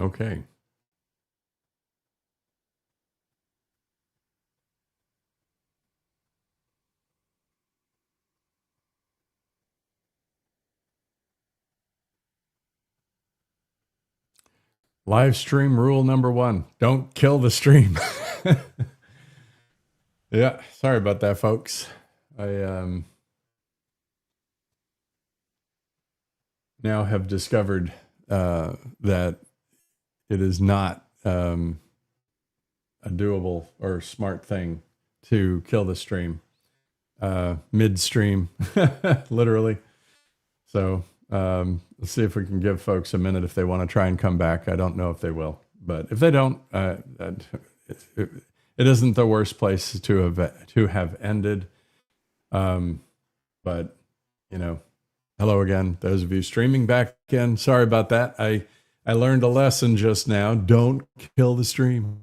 Okay. Live stream rule number one: don't kill the stream. Yeah, sorry about that, folks. I now have discovered that it is not a doable or smart thing to kill the stream midstream, literally. So let's see if we can give folks a minute if they want to try and come back. I don't know if they will, but if they don't, it isn't the worst place to have ended. But you know, hello again, those of you streaming back in. Sorry about that. I learned a lesson just now. Don't kill the stream.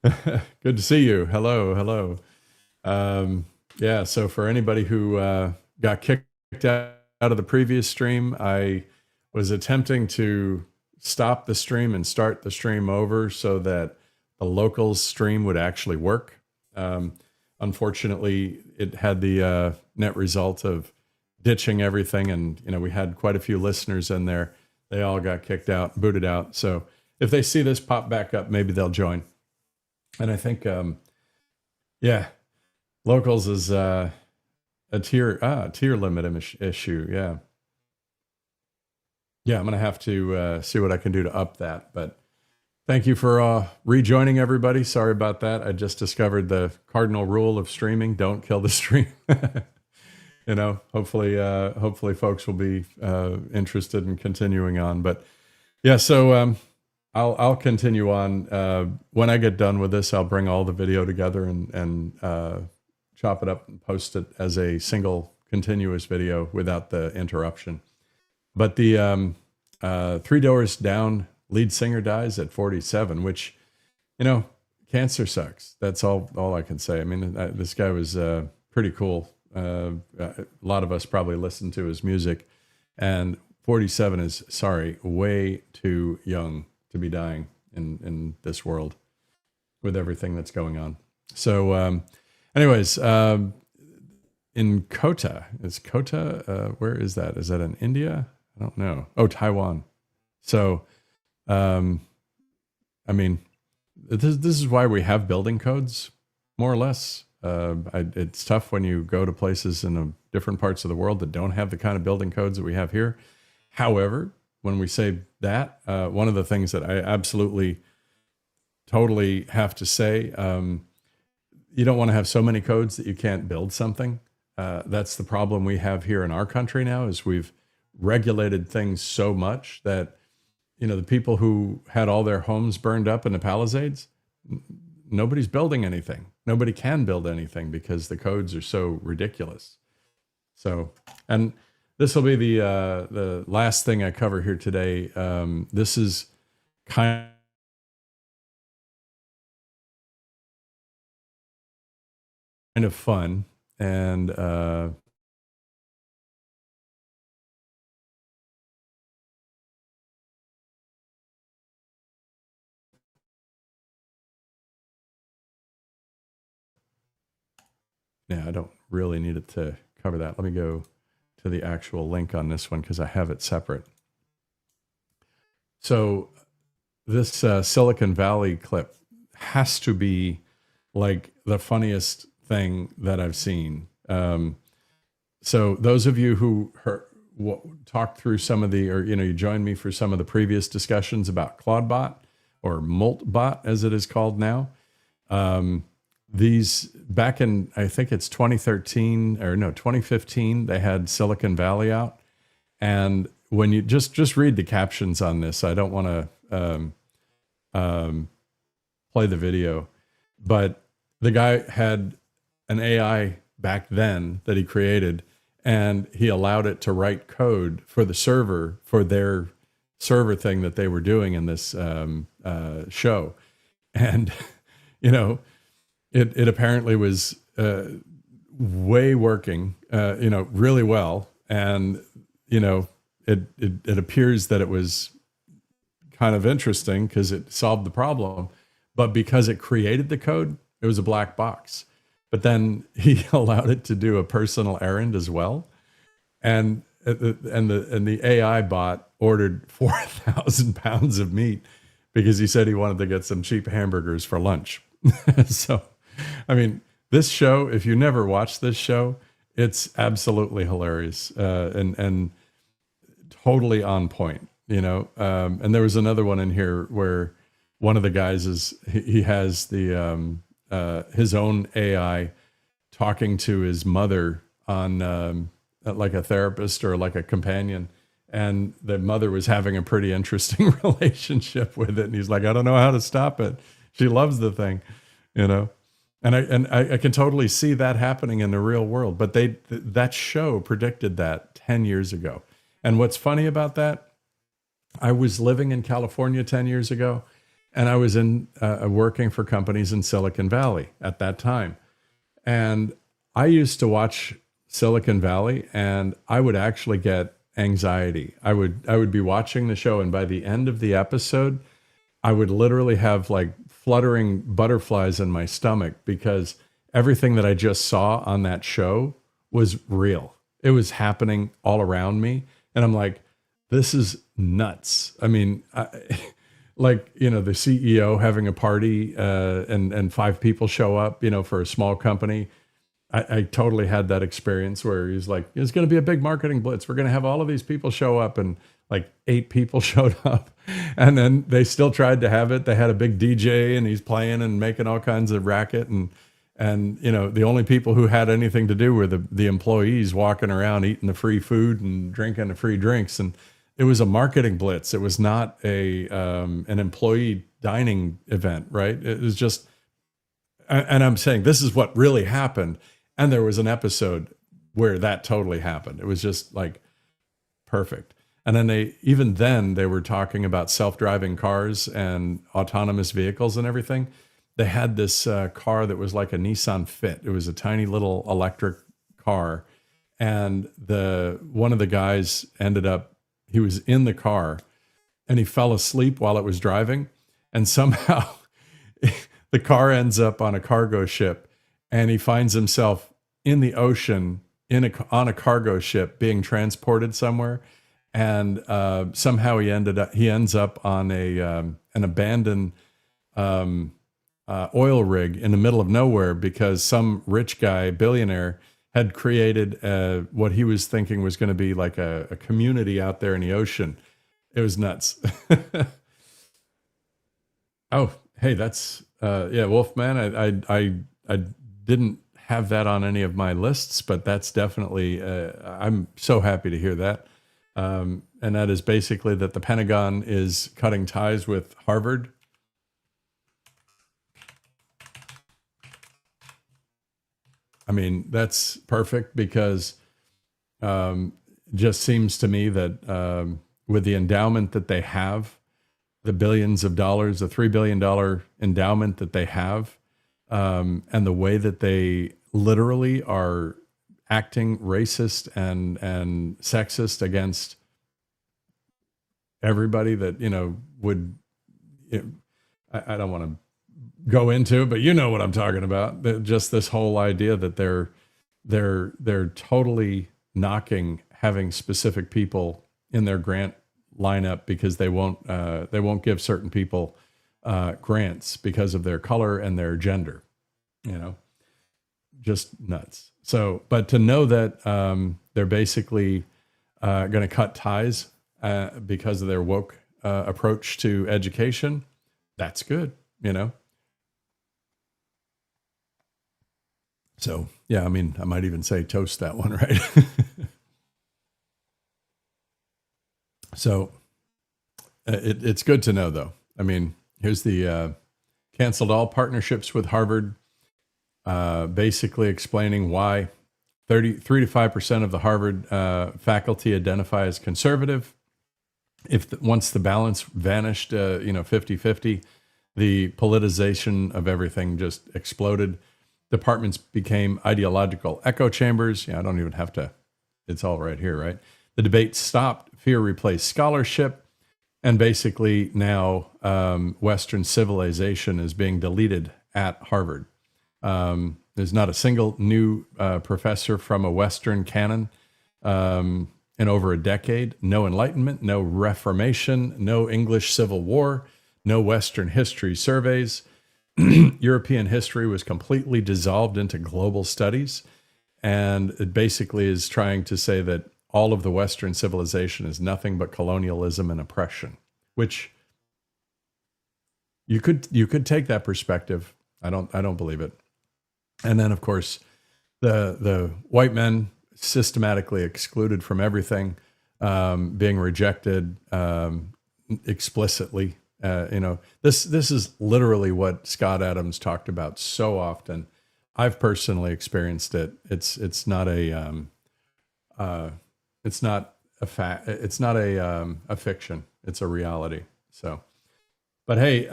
Good to see you. Hello. Yeah. So for anybody who got kicked out of the previous stream, I was attempting to stop the stream and start the stream over so that the locals stream would actually work. Unfortunately, it had the net result of ditching everything, and we had quite a few listeners in there. They all got kicked out, booted out. So if they see this pop back up, maybe they'll join. And I think, locals is a tier limit issue. Yeah. I'm going to have to see what I can do to up that. But thank you for rejoining, everybody. Sorry about that. I just discovered the cardinal rule of streaming: don't kill the stream. Hopefully folks will be interested in continuing on. But yeah, so I'll continue on. When I get done with this, I'll bring all the video together and chop it up and post it as a single continuous video without the interruption. But the Three Doors Down lead singer dies at 47, which, cancer sucks. That's all I can say. I mean, this guy was pretty cool. A lot of us probably listened to his music, and 47 is, way too young to be dying in this world with everything that's going on. So anyways, in Kota, where is that? Is that in India? I don't know. Oh, Taiwan. So, I mean, this is why we have building codes, more or less. It's tough when you go to places in different parts of the world that don't have the kind of building codes that we have here. However, when we say that, one of the things that I absolutely, totally have to say, you don't want to have so many codes that you can't build something. That's the problem we have here in our country now, is we've regulated things so much that, the people who had all their homes burned up in the Palisades, nobody's building anything. Nobody can build anything because the codes are so ridiculous. So, and this will be the last thing I cover here today. This is kind of fun, and I don't really need it to cover that. Let me go to the actual link on this one because I have it separate. So this Silicon Valley clip has to be like the funniest thing that I've seen. So those of you who talked through some of you joined me for some of the previous discussions about Claudebot, or Moltbot as it is called now. These back in, I think it's 2015, they had Silicon Valley out. And when you just read the captions on this, I don't want to play the video, but the guy had an AI back then that he created, and he allowed it to write code for the server, for their server thing that they were doing in this show. And, it apparently was way working, really well. And, it appears that it was kind of interesting because it solved the problem. But because it created the code, it was a black box. But then he allowed it to do a personal errand as well. And the AI bot ordered 4,000 pounds of meat because he said he wanted to get some cheap hamburgers for lunch. So, I mean, this show, if you never watched this show, it's absolutely hilarious and totally on point, you know. And there was another one in here where one of the guys he has the his own AI talking to his mother on like a therapist or like a companion, and the mother was having a pretty interesting relationship with it, and he's like, I don't know how to stop it. She loves the thing, you know. And I can totally see that happening in the real world. But that show predicted that 10 years ago. And what's funny about that, I was living in California 10 years ago, and I was working for companies in Silicon Valley at that time. And I used to watch Silicon Valley, and I would actually get anxiety. I would be watching the show, and by the end of the episode, I would literally have like fluttering butterflies in my stomach because everything that I just saw on that show was real. It was happening all around me. And I'm like, this is nuts. I mean, like, you know, the CEO having a party and 5 people show up, you know, for a small company. I totally had that experience where he's like, it's going to be a big marketing blitz. We're going to have all of these people show up, and like 8 people showed up, and then they still tried to have it. They had a big DJ, and he's playing and making all kinds of racket. And you know, the only people who had anything to do were the employees walking around eating the free food and drinking the free drinks. And it was a marketing blitz. It was not an employee dining event, right? It was just, and I'm saying this is what really happened. And there was an episode where that totally happened. It was just like perfect. And then they were talking about self-driving cars and autonomous vehicles and everything. They had this car that was like a Nissan Fit. It was a tiny little electric car. And one of the guys he was in the car and he fell asleep while it was driving. And somehow the car ends up on a cargo ship, and he finds himself in the ocean on a cargo ship being transported somewhere. And somehow he ends up on an abandoned oil rig in the middle of nowhere because some rich guy, billionaire, had created what he was thinking was going to be like a community out there in the ocean. It was nuts. Oh, hey, that's Wolfman. I didn't have that on any of my lists, but that's definitely I'm so happy to hear that. And that is basically that the Pentagon is cutting ties with Harvard. I mean, that's perfect because just seems to me that with the endowment that they have, the billions of dollars, the $3 billion endowment that they have, and the way that they literally are acting racist and sexist against everybody that, you know, would, I don't want to go into, but you know what I'm talking about. Just this whole idea that they're totally knocking having specific people in their grant lineup because they won't give certain people grants because of their color and their gender, you know, just nuts. So, but to know that they're basically going to cut ties because of their woke approach to education, that's good, you know. So, yeah, I mean, I might even say toast that one, right? So it's good to know, though. I mean, here's the canceled all partnerships with Harvard, basically explaining why 3 to 5% of the Harvard faculty identify as conservative. Once the balance vanished, 50-50, the politicization of everything just exploded. Departments became ideological echo chambers. Yeah, I don't even have to, it's all right here, right? The debate stopped. Fear replaced scholarship. And basically now Western civilization is being deleted at Harvard. There's not a single new professor from a Western canon in over a decade. No Enlightenment, no Reformation, no English Civil War, no Western history surveys. European history was completely dissolved into global studies. And it basically is trying to say that all of the Western civilization is nothing but colonialism and oppression, which you could take that perspective. I don't believe it. And then, of course, the white men systematically excluded from everything, being rejected explicitly. This is literally what Scott Adams talked about so often. I've personally experienced it. It's not a fact. It's not a fiction. It's a reality. So, but hey,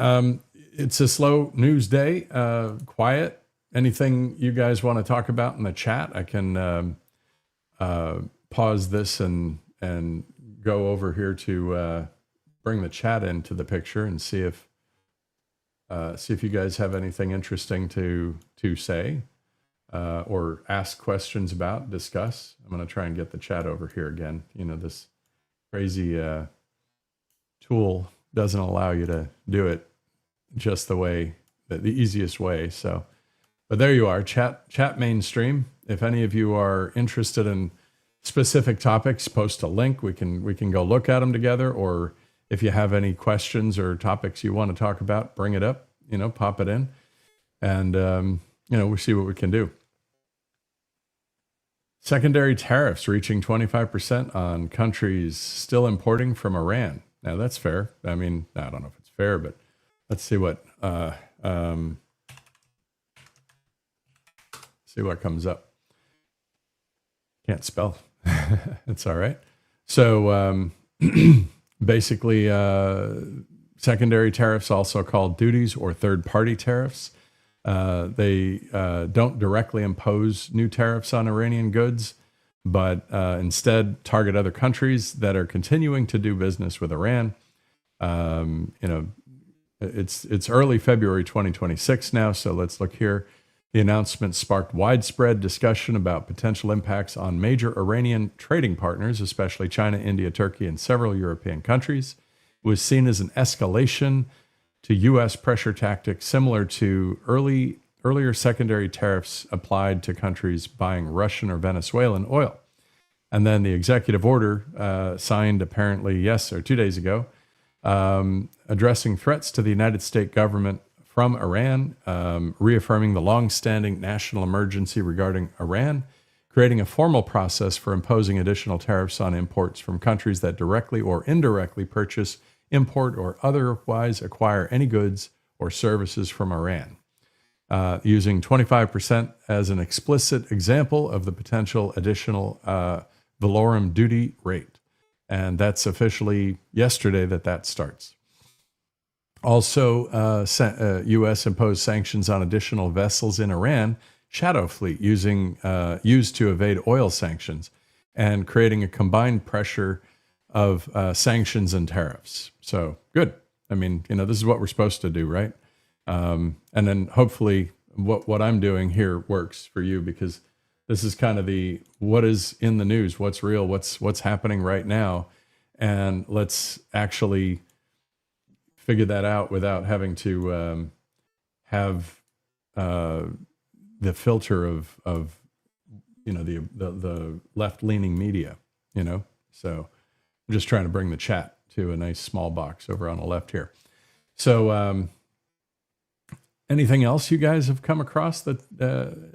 it's a slow news day. Quiet. Anything you guys want to talk about in the chat? I can pause this and go over here to bring the chat into the picture and see if you guys have anything interesting to say or ask questions about, discuss. I'm going to try and get the chat over here again. This crazy tool doesn't allow you to do it just the easiest way. So, but there you are, chat mainstream. If any of you are interested in specific topics, post a link. We can go look at them together. Or if you have any questions or topics you want to talk about, bring it up. Pop it in, and we'll see what we can do. Secondary tariffs reaching 25% on countries still importing from Iran. Now that's fair. I mean, I don't know if it's fair, but let's see what comes up. Can't spell. It's all right. So basically, secondary tariffs, also called duties or third-party tariffs. They don't directly impose new tariffs on Iranian goods, but instead target other countries that are continuing to do business with Iran. It's early February 2026 now, so let's look here. The announcement sparked widespread discussion about potential impacts on major Iranian trading partners, especially China, India, Turkey, and several European countries. It was seen as an escalation to U.S. pressure tactics similar to earlier secondary tariffs applied to countries buying Russian or Venezuelan oil. And then the executive order signed apparently 2 days ago, addressing threats to the United States government from Iran, reaffirming the long-standing national emergency regarding Iran, creating a formal process for imposing additional tariffs on imports from countries that directly or indirectly purchase, import, or otherwise acquire any goods or services from Iran, using 25% as an explicit example of the potential additional valorum duty rate. And that's officially yesterday that starts. Also, U.S. imposed sanctions on additional vessels in Iran, shadow fleet, used to evade oil sanctions, and creating a combined pressure of sanctions and tariffs. So good. I mean, this is what we're supposed to do, right? And then hopefully what I'm doing here works for you, because this is kind of what is in the news, what's real, what's happening right now. And let's actually figure that out without having to have the filter of the left-leaning media, So I'm just trying to bring the chat to a nice small box over on the left here. So anything else you guys have come across that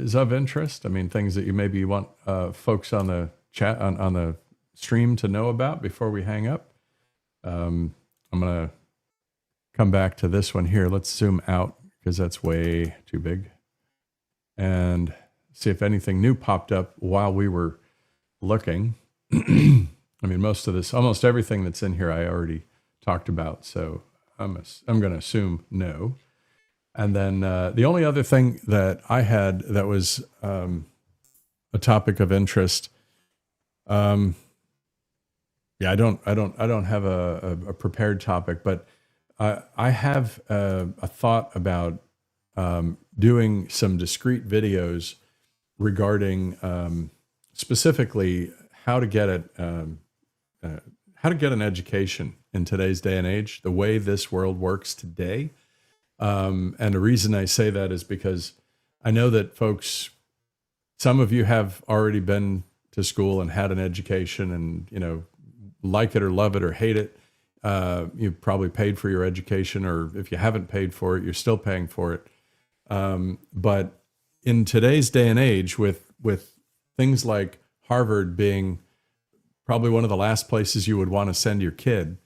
is of interest? I mean, things that you maybe want folks on the chat on the stream to know about before we hang up. I'm going to come back to this one here. Let's zoom out because that's way too big, and see if anything new popped up while we were looking. I mean, almost everything that's in here I already talked about, so I'm going to assume no. And then the only other thing that I had that was a topic of interest, Yeah, I don't have a prepared topic, but I have a thought about doing some discrete videos regarding specifically how to get it, how to get an education in today's day and age, the way this world works today. And the reason I say that is because I know that folks, some of you have already been to school and had an education, and like it or love it or hate it. You've probably paid for your education, or if you haven't paid for it, you're still paying for it. But in today's day and age, with things like Harvard being probably one of the last places you would want to send your kid,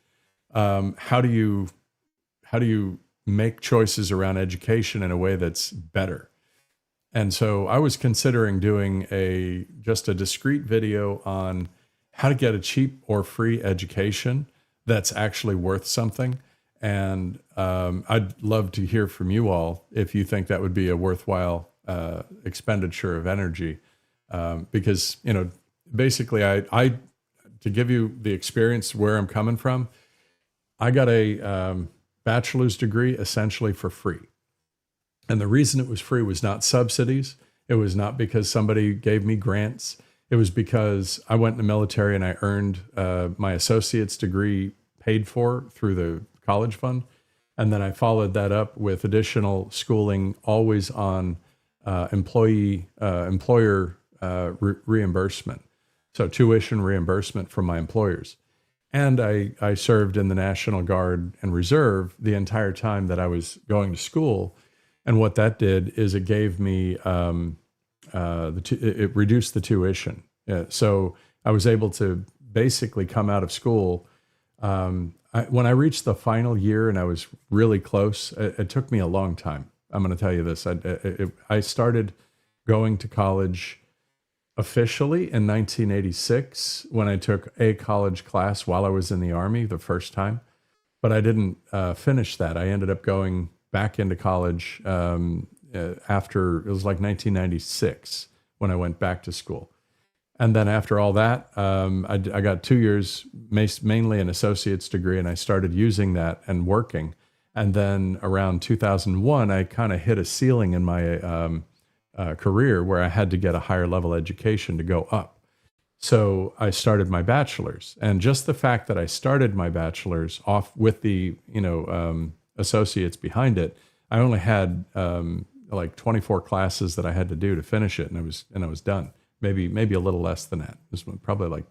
how do you make choices around education in a way that's better? And so I was considering doing just a discrete video on how to get a cheap or free education that's actually worth something. And I'd love to hear from you all if you think that would be a worthwhile expenditure of energy. Because, basically I to give you the experience where I'm coming from, I got a bachelor's degree essentially for free. And the reason it was free was not subsidies. It was not because somebody gave me grants. It was because I went in the military and I earned my associate's degree paid for through the college fund. And then I followed that up with additional schooling, always on employer reimbursement. So tuition reimbursement from my employers. And I served in the National Guard and Reserve the entire time that I was going to school. And what that did is it gave me, it reduced the tuition. So I was able to basically come out of school. When I reached the final year and I was really close, it took me a long time. I'm going to tell you this. I started going to college officially in 1986 when I took a college class while I was in the Army the first time. But I didn't finish that. I ended up going back into college after, it was like 1996 when I went back to school. And then after all that, I got 2 years, mainly an associate's degree, and I started using that and working. And then around 2001, I kind of hit a ceiling in my career where I had to get a higher level education to go up. So I started my bachelor's. And just the fact that I started my bachelor's off with the, associates behind it, I only had like 24 classes that I had to do to finish it, and I was done. Maybe a little less than that. This one probably like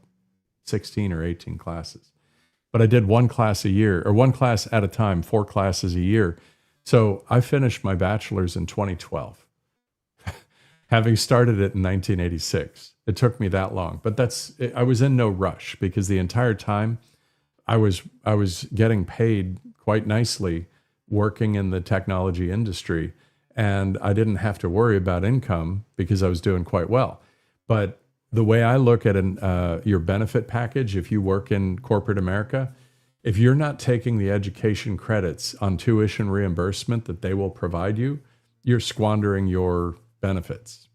16 or 18 classes. But I did one class a year, or one class at a time, 4 classes a year. So I finished my bachelor's in 2012, having started it in 1986. It took me that long, but I was in no rush because the entire time I was getting paid quite nicely working in the technology industry, and I didn't have to worry about income because I was doing quite well. But the way I look at your benefit package, if you work in corporate America, if you're not taking the education credits on tuition reimbursement that they will provide you, you're squandering your benefits.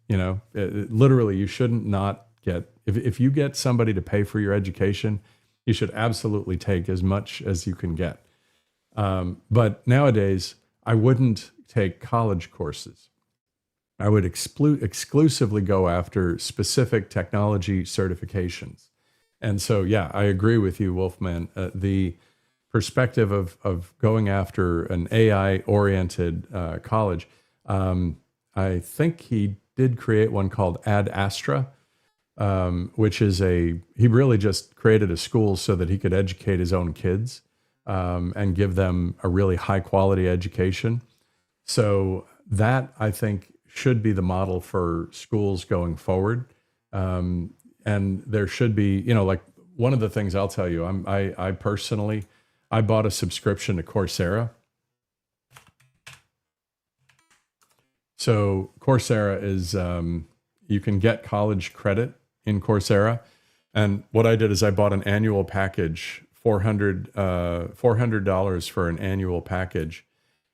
Literally, you shouldn't not get, if you get somebody to pay for your education, you should absolutely take as much as you can get. But nowadays, I wouldn't take college courses. I would exclusively go after specific technology certifications. And so, yeah, I agree with you, Wolfman. The perspective of going after an AI-oriented college, I think he did create one called Ad Astra, which is he really just created a school so that he could educate his own kids and give them a really high-quality education. So that, I think, should be the model for schools going forward. And there should be, like one of the things I'll tell you, I personally, I bought a subscription to Coursera. So Coursera is, you can get college credit in Coursera. And what I did is I bought an annual package, $400 for an annual package.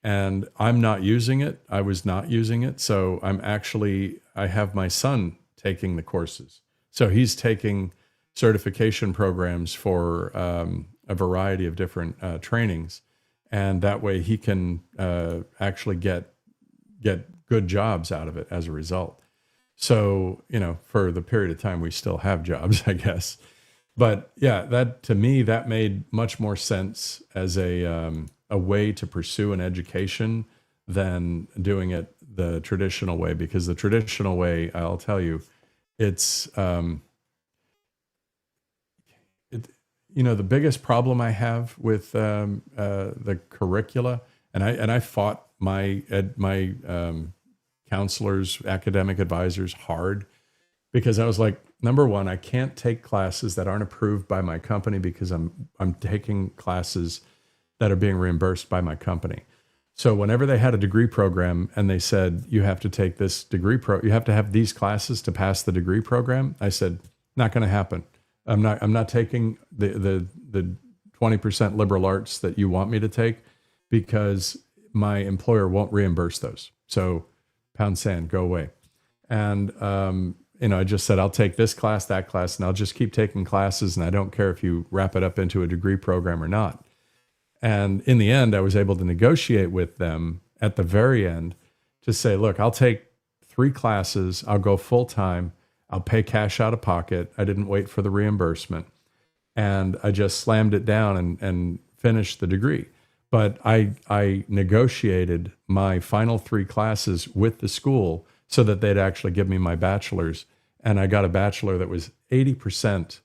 And I'm not using it. I was not using it. So I have my son taking the courses. So he's taking certification programs for a variety of different trainings, and that way he can actually get good jobs out of it as a result. So, for the period of time we still have jobs, I guess. But yeah, that to me, that made much more sense as a way to pursue an education than doing it the traditional way, because the traditional way, I'll tell you, it's, the biggest problem I have with the curricula, and I fought my counselors, academic advisors hard, because I was like, number one, I can't take classes that aren't approved by my company because I'm taking classes that are being reimbursed by my company. So whenever they had a degree program and they said, you have to take this you have to have these classes to pass the degree program, I said, not going to happen. I'm not taking the 20% liberal arts that you want me to take, because my employer won't reimburse those. So pound sand, go away. And, I just said, I'll take this class, that class, and I'll just keep taking classes. And I don't care if you wrap it up into a degree program or not. And in the end, I was able to negotiate with them at the very end to say, look, I'll take 3 classes. I'll go full time. I'll pay cash out of pocket. I didn't wait for the reimbursement. And I just slammed it down and finished the degree. But I negotiated my final 3 classes with the school so that they'd actually give me my bachelor's. And I got a bachelor that was 80%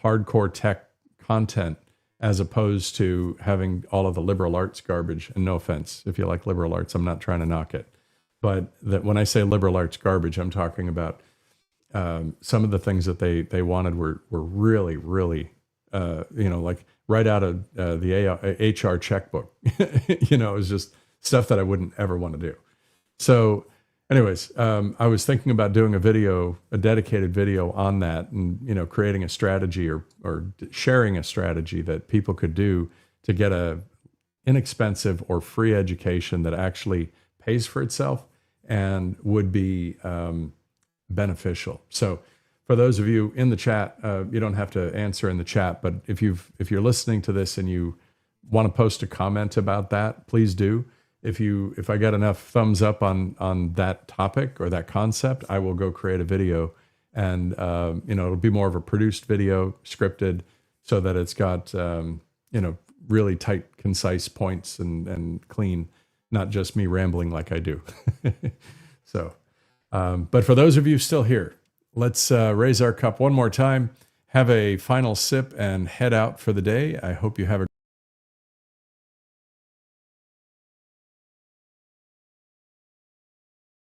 hardcore tech content, as opposed to having all of the liberal arts garbage. And no offense, if you like liberal arts, I'm not trying to knock it. But that when I say liberal arts garbage, I'm talking about some of the things that they wanted were really, really, like right out of the HR checkbook. It was just stuff that I wouldn't ever want to do. So anyways, I was thinking about doing a dedicated video on that, and, creating a strategy or sharing a strategy that people could do to get a inexpensive or free education that actually pays for itself and would be beneficial. So for those of you in the chat, you don't have to answer in the chat, but if you're listening to this and you want to post a comment about that, please do. If I get enough thumbs up on that topic or that concept, I will go create a video, and it'll be more of a produced video, scripted, so that it's got really tight, concise points and clean, not just me rambling like I do. So, but for those of you still here, let's raise our cup one more time, have a final sip, and head out for the day. I hope you have a